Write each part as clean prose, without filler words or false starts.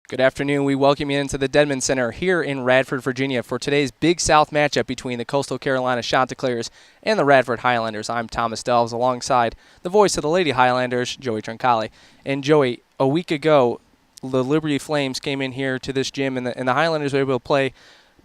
Good afternoon. We welcome you into the Dedman Center here in Radford, Virginia for today's Big South matchup between the Coastal Carolina Chanticleers and the Radford Highlanders. I'm Thomas Delves alongside the voice of the Lady Highlanders, Joey Troncalli. And Joey, a week ago, the Liberty Flames came in here to this gym and the Highlanders were able to play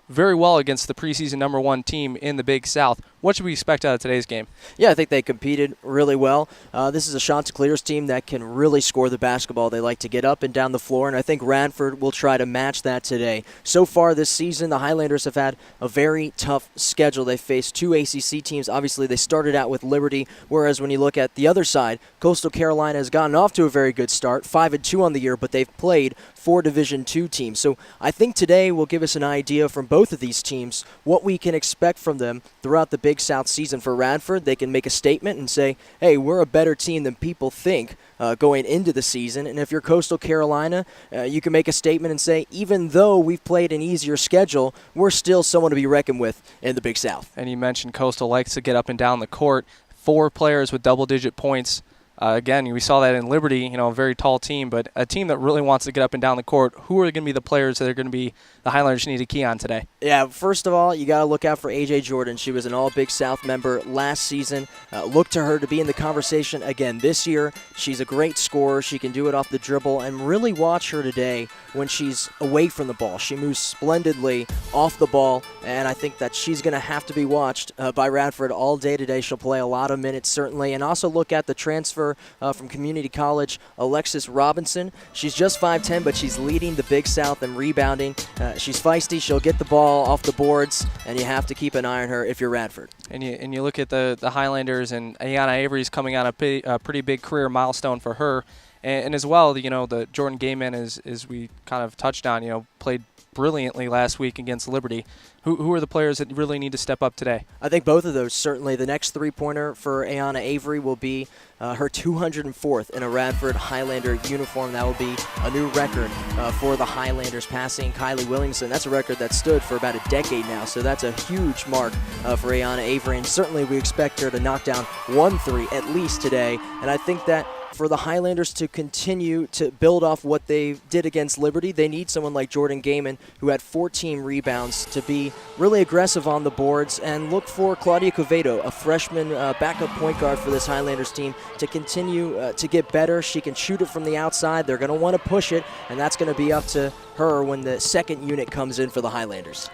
very well against the preseason #1 team in the Big South. What should we expect out of today's game? Yeah, I think they competed really well. This is a Chanticleers team that can really score the basketball. They like to get up and down the floor, and I think Radford will try to match that today. So far this season, the Highlanders have had a very tough schedule. They faced two ACC teams. Obviously, they started out with Liberty, whereas when you look at the other side, Coastal Carolina has gotten off to a very good start, 5-2 on the year, but they've played 4 Division II teams. So I think today will give us an idea from both of these teams what we can expect from them throughout the Big South season. For Radford, they can make a statement and say, hey, we're a better team than people think going into the season. And if you're Coastal Carolina, you can make a statement and say, even though we've played an easier schedule, we're still someone to be reckoned with in the Big South. And you mentioned Coastal likes to get up and down the court. 4 players with double-digit points. Again, we saw that in Liberty, a very tall team, but a team that really wants to get up and down the court. Who are going to be the players that are going to be the Highlanders need to key on today? Yeah, first of all, you got to look out for A.J. Jordan. She was an All-Big South member last season. Look to her to be in the conversation again this year. She's a great scorer. She can do it off the dribble, and really watch her today when she's away from the ball. She moves splendidly off the ball, and I think that she's going to have to be watched by Radford all day today. She'll play a lot of minutes, certainly. And also look at the transfer from community college, Alexis Robinson. She's just 5'10", but she's leading the Big South in rebounding. She's feisty. She'll get the ball off the boards, and you have to keep an eye on her if you're Radford. And you look at the Highlanders, and Ayanna Avery's coming on a pretty big career milestone for her. And as well, the Jordan Gayman, as we kind of touched on, played brilliantly last week against Liberty. Who are the players that really need to step up today? I think both of those, certainly. The next three-pointer for Ayanna Avery will be her 204th in a Radford Highlander uniform. That will be a new record for the Highlanders, passing Kylie Williamson. That's a record that stood for about a decade now, so that's a huge mark for Ayanna Avery. And certainly we expect her to knock down 1 3 at least today. And I think that for the Highlanders to continue to build off what they did against Liberty, they need someone like Jordan Gayman, who had 14 rebounds, to be really aggressive on the boards. And look for Claudia Covedo, a freshman backup point guard for this Highlanders team, to continue to get better. She can shoot it from the outside. They're going to want to push it, and that's going to be up to her when the second unit comes in for the Highlanders.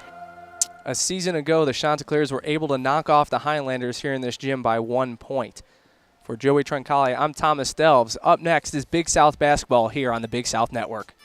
A season ago, the Chanticleers were able to knock off the Highlanders here in this gym by 1 point. For Joey Troncalli, I'm Thomas Delves. Up next is Big South basketball here on the Big South Network.